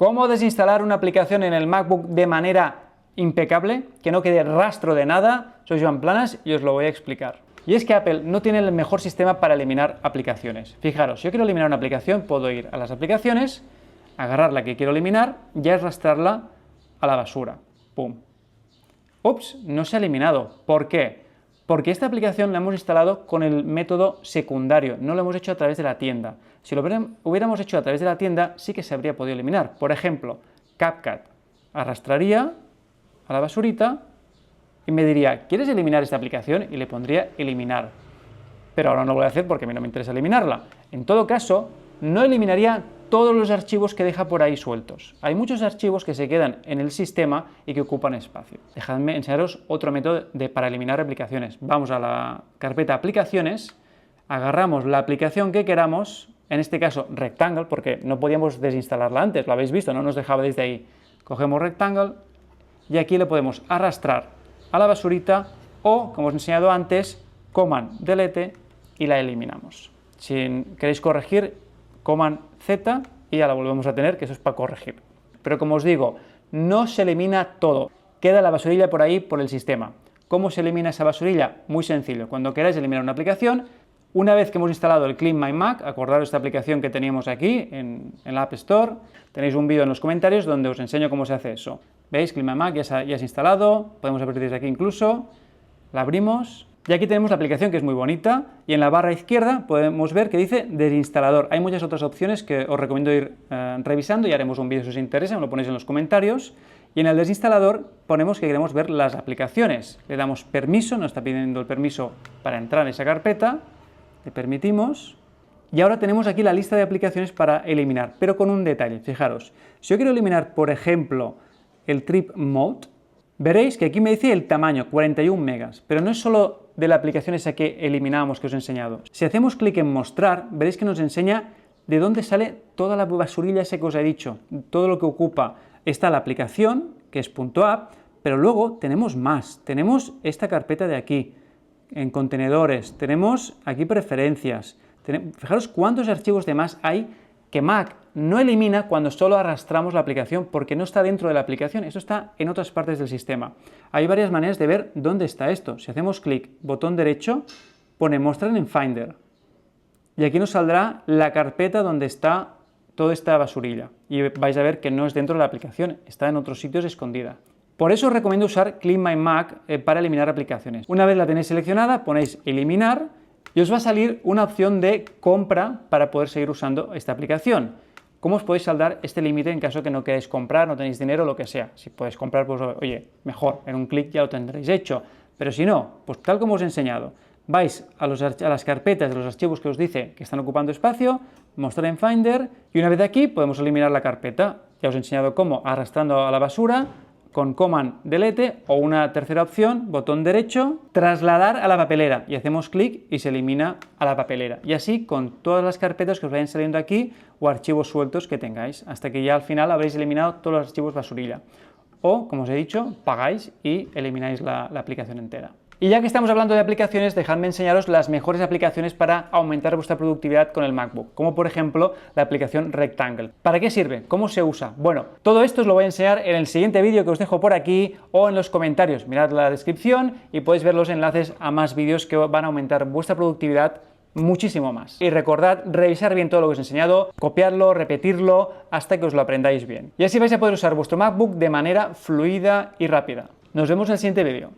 ¿Cómo desinstalar una aplicación en el MacBook de manera impecable, que no quede rastro de nada? Soy Joan Planas y os lo voy a explicar. Y es que Apple no tiene el mejor sistema para eliminar aplicaciones. Fijaros, si yo quiero eliminar una aplicación, puedo ir a las aplicaciones, agarrar la que quiero eliminar y arrastrarla a la basura. ¡Pum! Ups, no se ha eliminado. ¿Por qué? Porque esta aplicación la hemos instalado con el método secundario, no lo hemos hecho a través de la tienda. Si lo hubiéramos hecho a través de la tienda, sí que se habría podido eliminar. Por ejemplo, CapCut. Arrastraría a la basurita y me diría, ¿quieres eliminar esta aplicación? Y le pondría eliminar. Pero ahora no lo voy a hacer porque a mí no me interesa eliminarla. En todo caso, no eliminaría todos los archivos que deja por ahí sueltos. Hay muchos archivos que se quedan en el sistema y que ocupan espacio. Dejadme enseñaros otro método para eliminar aplicaciones. Vamos a la carpeta aplicaciones, agarramos la aplicación que queramos, en este caso Rectangle, porque no podíamos desinstalarla antes, lo habéis visto, no nos dejaba desde ahí. Cogemos Rectangle y aquí le podemos arrastrar a la basurita o, como os he enseñado antes, Command Delete y la eliminamos. Si queréis corregir, Command Z y ya la volvemos a tener, que eso es para corregir. Pero como os digo, no se elimina todo, queda la basurilla por ahí por el sistema. ¿Cómo se elimina esa basurilla? Muy sencillo, cuando queráis eliminar una aplicación, una vez que hemos instalado el Clean My Mac, acordaros esta aplicación que teníamos aquí en la App Store, tenéis un vídeo en los comentarios donde os enseño cómo se hace eso. ¿Veis? Clean My Mac ya se ha instalado, podemos abrir desde aquí incluso, la abrimos. Y aquí tenemos la aplicación que es muy bonita y en la barra izquierda podemos ver que dice desinstalador. Hay muchas otras opciones que os recomiendo ir revisando y haremos un vídeo si os interesa, me lo ponéis en los comentarios. Y en el desinstalador ponemos que queremos ver las aplicaciones. Le damos permiso, nos está pidiendo el permiso para entrar en esa carpeta, le permitimos y ahora tenemos aquí la lista de aplicaciones para eliminar, pero con un detalle, fijaros. Si yo quiero eliminar, por ejemplo, el Trip Mode, veréis que aquí me dice el tamaño, 41 megas, pero no es solo de la aplicación esa que eliminamos que os he enseñado. Si hacemos clic en mostrar, veréis que nos enseña de dónde sale toda la basurilla esa que os he dicho, todo lo que ocupa. Está la aplicación, que es .app, pero luego tenemos más. Tenemos esta carpeta de aquí, en contenedores, tenemos aquí preferencias. Fijaros cuántos archivos de más hay que Mac no elimina cuando solo arrastramos la aplicación porque no está dentro de la aplicación, esto está en otras partes del sistema. Hay varias maneras de ver dónde está esto. Si hacemos clic, botón derecho, pone mostrar en Finder y aquí nos saldrá la carpeta donde está toda esta basurilla y vais a ver que no es dentro de la aplicación, está en otros sitios escondida. Por eso os recomiendo usar Clean My Mac para eliminar aplicaciones. Una vez la tenéis seleccionada, ponéis eliminar y os va a salir una opción de compra para poder seguir usando esta aplicación. ¿Cómo os podéis saldar este límite en caso que no queráis comprar, no tenéis dinero, lo que sea? Si podéis comprar, pues oye, mejor, en un clic ya lo tendréis hecho. Pero si no, pues tal como os he enseñado, vais a las carpetas de los archivos que os dice que están ocupando espacio, mostrar en Finder y una vez aquí podemos eliminar la carpeta. Ya os he enseñado cómo, arrastrando a la basura, con Command Delete o una tercera opción, botón derecho, trasladar a la papelera y hacemos clic y se elimina a la papelera. Y así con todas las carpetas que os vayan saliendo aquí o archivos sueltos que tengáis, hasta que ya al final habréis eliminado todos los archivos basurilla. O, como os he dicho, pagáis y elimináis la aplicación entera. Y ya que estamos hablando de aplicaciones, dejadme enseñaros las mejores aplicaciones para aumentar vuestra productividad con el MacBook, como por ejemplo la aplicación Rectangle. ¿Para qué sirve? ¿Cómo se usa? Bueno, todo esto os lo voy a enseñar en el siguiente vídeo que os dejo por aquí o en los comentarios. Mirad la descripción y podéis ver los enlaces a más vídeos que van a aumentar vuestra productividad muchísimo más. Y recordad revisar bien todo lo que os he enseñado, copiarlo, repetirlo hasta que os lo aprendáis bien. Y así vais a poder usar vuestro MacBook de manera fluida y rápida. Nos vemos en el siguiente vídeo.